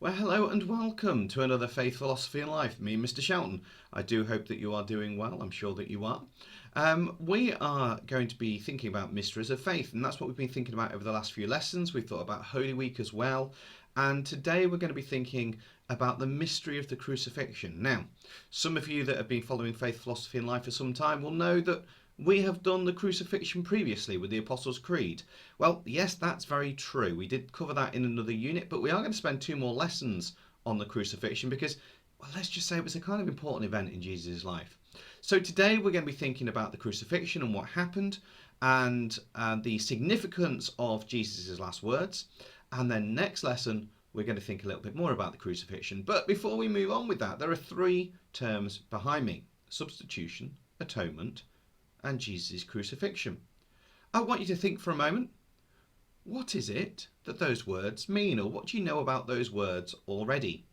Well, hello and welcome to another Faith, Philosophy and Life. Me, Mr. Shelton. I do hope that you are doing well. I'm sure that you are. We are going to be thinking about mysteries of faith, and that's what we've been thinking about over the last few lessons. We've thought about Holy Week as well, and today we're going to be thinking about the mystery of the crucifixion. Now, some of you that have been following Faith, Philosophy and Life for some time will know that we have done the crucifixion previously with the Apostles' Creed. Well, yes, that's very true. We did cover that in another unit, but we are going to spend two more lessons on the crucifixion because, well, let's just say it was a kind of important event in Jesus' life. So today we're going to be thinking about the crucifixion and what happened and the significance of Jesus' last words. And then next lesson, we're going to think a little bit more about the crucifixion. But before we move on with that, there are three terms behind me: substitution, atonement, and Jesus' crucifixion. I want you to think for a moment, what is it that those words mean, or what do you know about those words already?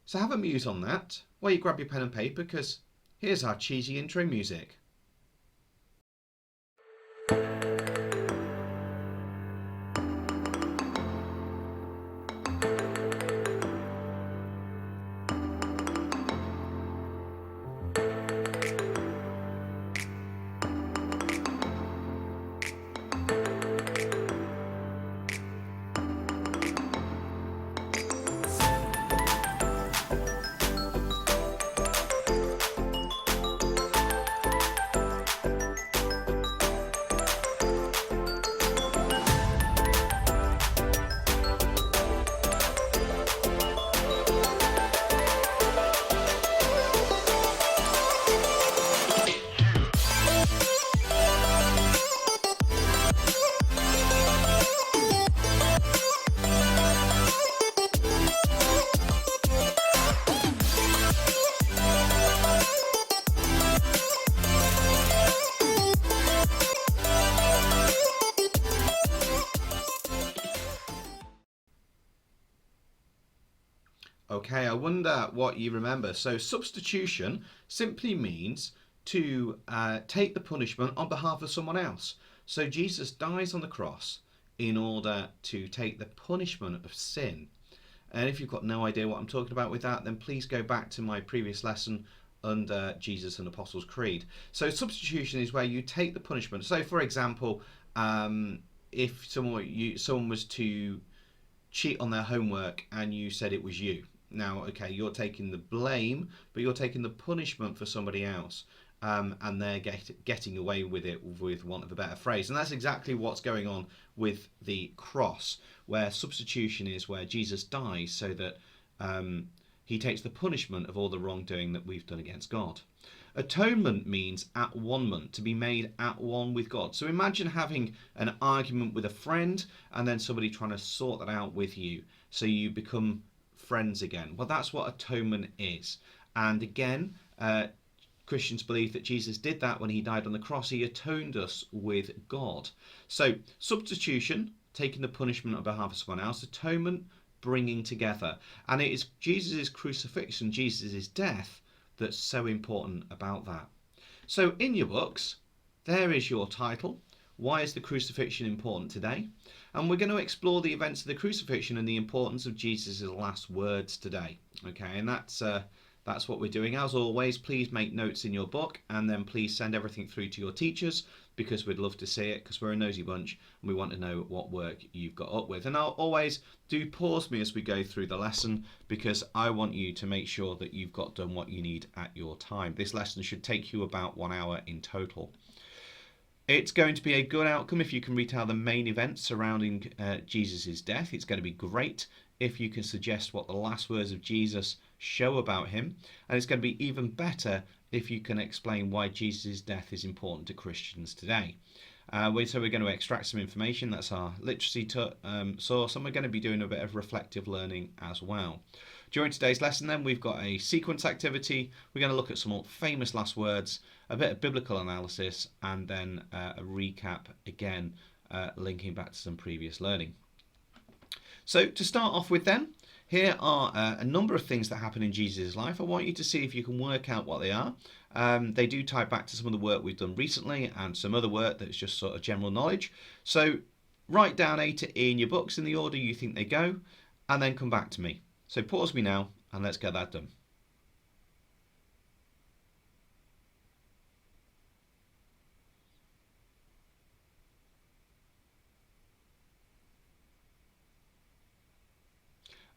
So have a muse on that while you grab your pen and paper, because here's our cheesy intro music. Okay, I wonder what you remember. So substitution simply means to take the punishment on behalf of someone else. So Jesus dies on the cross in order to take the punishment of sin. And if you've got no idea what I'm talking about with that, then please go back to my previous lesson under Jesus and Apostles' Creed. So substitution is where you take the punishment. So for example, if someone was to cheat on their homework and you said it was you. Now, okay, you're taking the blame, but you're taking the punishment for somebody else. And they're getting away with it, with want of a better phrase. And that's exactly what's going on with the cross, where substitution is where Jesus dies so that he takes the punishment of all the wrongdoing that we've done against God. Atonement means at one-ment, to be made at one with God. So imagine having an argument with a friend and then somebody trying to sort that out with you so you become friends again. Well, that's what atonement is. And again, Christians believe that Jesus did that when he died on the cross. He atoned us with God. So substitution, taking the punishment on behalf of someone else; atonement, bringing together. And it is Jesus' crucifixion, Jesus' death, that's so important about that. So in your books, there is your title: Why is the crucifixion important today? And we're going to explore the events of the crucifixion and the importance of Jesus' last words today. Okay, and that's what we're doing. As always, please make notes in your book, and then please send everything through to your teachers, because we'd love to see it, because we're a nosy bunch and we want to know what work you've got up with. And I'll always do pause me as we go through the lesson, because I want you to make sure that you've got done what you need at your time. This lesson should take you about 1 hour in total. It's going to be a good outcome if you can retell the main events surrounding Jesus' death. It's going to be great if you can suggest what the last words of Jesus show about him. And it's going to be even better if you can explain why Jesus' death is important to Christians today. So we're going to extract some information. That's our literacy source, and we're going to be doing a bit of reflective learning as well. During today's lesson then, we've got a sequence activity. We're going to look at some famous last words, a bit of biblical analysis, and then a recap again, linking back to some previous learning. So to start off with then, here are a number of things that happen in Jesus' life. I want you to see if you can work out what they are. They do tie back to some of the work we've done recently and some other work that's just sort of general knowledge. So write down A to E in your books in the order you think they go, and then come back to me. So pause me now and let's get that done.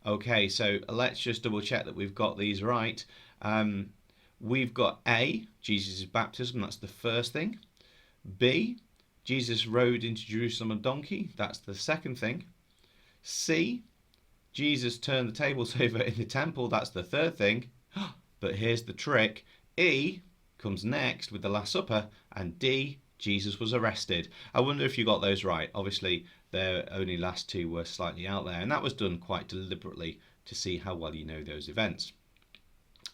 Okay, so let's just double check that we've got these right. Um, we've got A, Jesus' baptism, that's the first thing. B, Jesus rode into Jerusalem on a donkey, that's the second thing. C, Jesus turned the tables over in the temple, that's the third thing. But here's the trick. E comes next with the Last Supper, and D, Jesus was arrested. I wonder if you got those right. Obviously, the only last two were slightly out there, and that was done quite deliberately to see how well you know those events.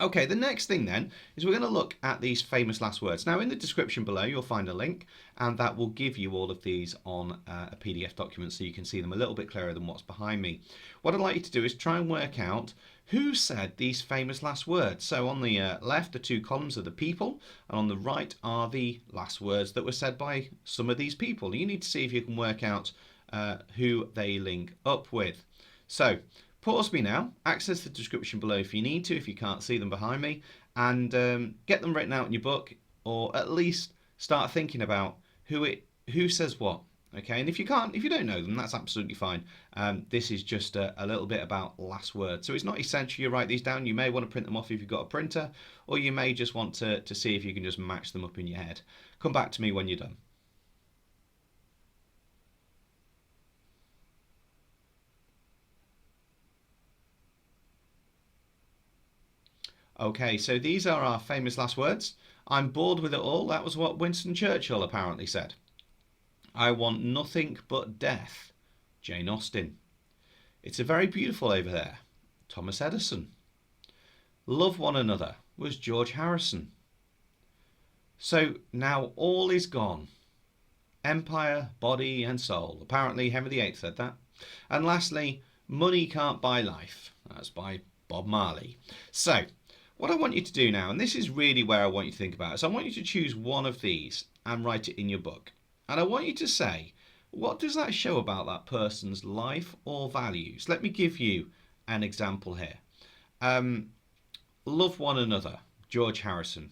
Okay, the next thing then is we're going to look at these famous last words. Now, in the description below, you'll find a link, and that will give you all of these on a PDF document so you can see them a little bit clearer than what's behind me. What I'd like you to do is try and work out who said these famous last words. So on the left, the two columns are the people, and on the right are the last words that were said by some of these people. You need to see if you can work out who they link up with. So, pause me now, access the description below if you need to, if you can't see them behind me, and get them written out in your book, or at least start thinking about who says what. Okay, and if you don't know them, that's absolutely fine. This is just a little bit about last words, so it's not essential you write these down. You may want to print them off if you've got a printer, or you may just want to see if you can just match them up in your head. Come back to me when you're done. Okay, so these are our famous last words. I'm bored with it all. That was what Winston Churchill apparently said. I want nothing but death. Jane Austen. It's a very beautiful over there. Thomas Edison. Love one another was George Harrison. So now all is gone. Empire, body and soul. Apparently Henry VIII said that. And lastly, money can't buy life. That's by Bob Marley. So what I want you to do now, and this is really where I want you to think about it, so I want you to choose one of these and write it in your book. And I want you to say, what does that show about that person's life or values? Let me give you an example here. Love one another, George Harrison.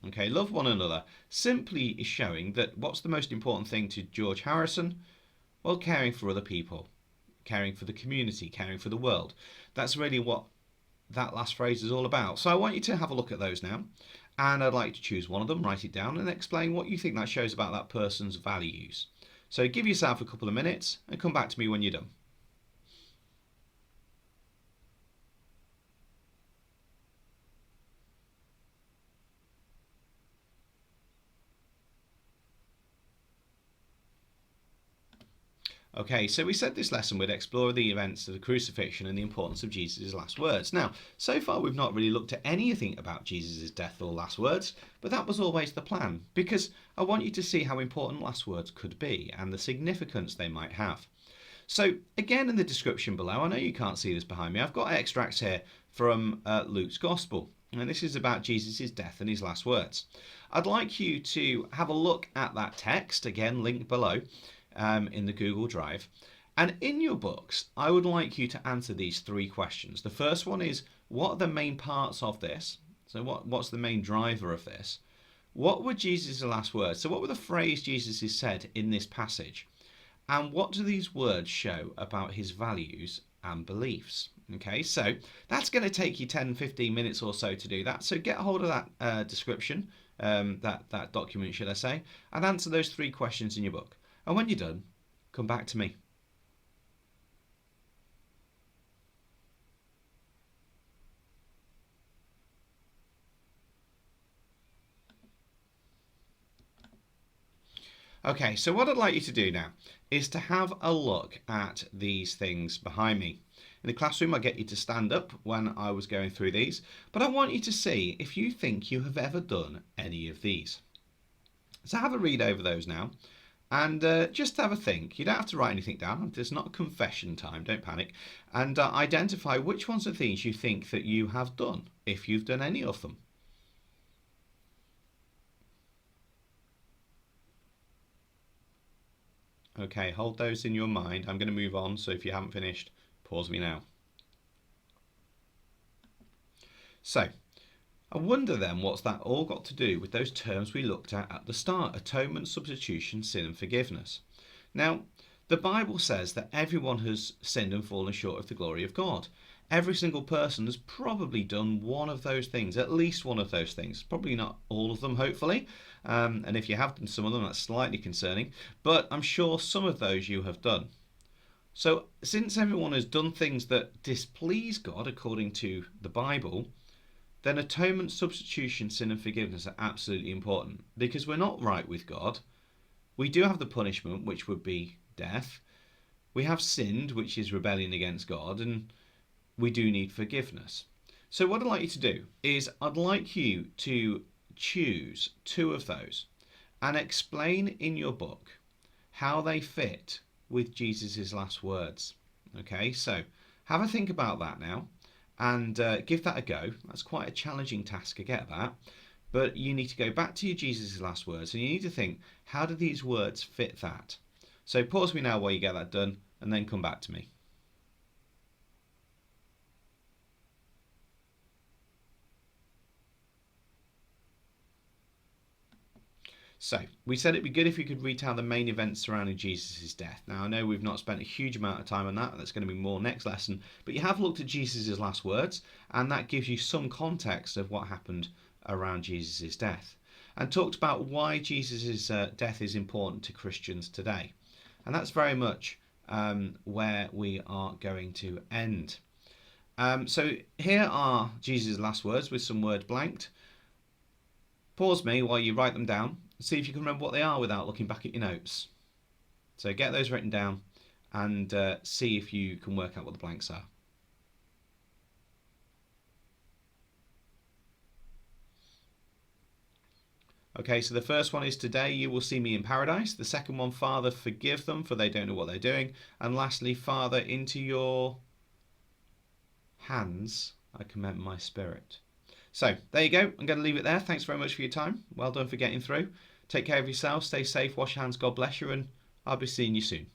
Okay, love one another simply is showing that what's the most important thing to George Harrison? Well, caring for other people, caring for the community, caring for the world. That's really what that last phrase is all about. So I want you to have a look at those now, and I'd like to choose one of them, write it down, and explain what you think that shows about that person's values. So give yourself a couple of minutes and come back to me when you're done. Okay, so we said this lesson would explore the events of the crucifixion and the importance of Jesus' last words. Now, so far we've not really looked at anything about Jesus' death or last words, but that was always the plan, because I want you to see how important last words could be and the significance they might have. So, again in the description below, I know you can't see this behind me, I've got extracts here from Luke's Gospel. And this is about Jesus' death and his last words. I'd like you to have a look at that text, again linked below, in the Google Drive. And in your books, I would like you to answer these three questions. The first one is, what are the main parts of this? So what's the main driver of this? What were Jesus' last words? So what were the phrase Jesus has said in this passage? And what do these words show about his values and beliefs? Okay, so that's going to take you 10-15 minutes or so to do that. So get a hold of that description, that document, should I say, and answer those three questions in your book. And when you're done, come back to me. Okay, so what I'd like you to do now is to have a look at these things behind me. In the classroom, I get you to stand up when I was going through these, but I want you to see if you think you have ever done any of these. So have a read over those now. And just have a think. You don't have to write anything down. It's not confession time. Don't panic. And identify which ones are things you think that you have done, if you've done any of them. Okay, hold those in your mind. I'm going to move on. So if you haven't finished, pause me now. So, I wonder then what's that all got to do with those terms we looked at the start: atonement, substitution, sin, and forgiveness. Now, the Bible says that everyone has sinned and fallen short of the glory of God. Every single person has probably done one of those things, at least one of those things. Probably not all of them, hopefully. And if you have done some of them, that's slightly concerning. But I'm sure some of those you have done. So, since everyone has done things that displease God according to the Bible, then atonement, substitution, sin, and forgiveness are absolutely important because we're not right with God. We do have the punishment, which would be death. We have sinned, which is rebellion against God, and we do need forgiveness. So, what I'd like you to do is I'd like you to choose two of those and explain in your book how they fit with Jesus' last words. Okay, so have a think about that now and give that a go. That's quite a challenging task, I get that. But you need to go back to your Jesus' last words and you need to think, how do these words fit that? So pause me now while you get that done and then come back to me. So, we said it'd be good if we could retell the main events surrounding Jesus' death. Now, I know we've not spent a huge amount of time on that, that's going to be more next lesson, but you have looked at Jesus' last words, and that gives you some context of what happened around Jesus' death, and talked about why Jesus' death is important to Christians today. And that's very much where we are going to end. So, here are Jesus' last words with some words blanked. Pause me while you write them down. See if you can remember what they are without looking back at your notes. So get those written down and see if you can work out what the blanks are. Okay, so the first one is today you will see me in paradise. The second one, Father, forgive them for they don't know what they're doing. And lastly, Father, into your hands I commend my spirit. So there you go. I'm going to leave it there. Thanks very much for your time. Well done for getting through. Take care of yourself. Stay safe. Wash your hands. God bless you. And I'll be seeing you soon.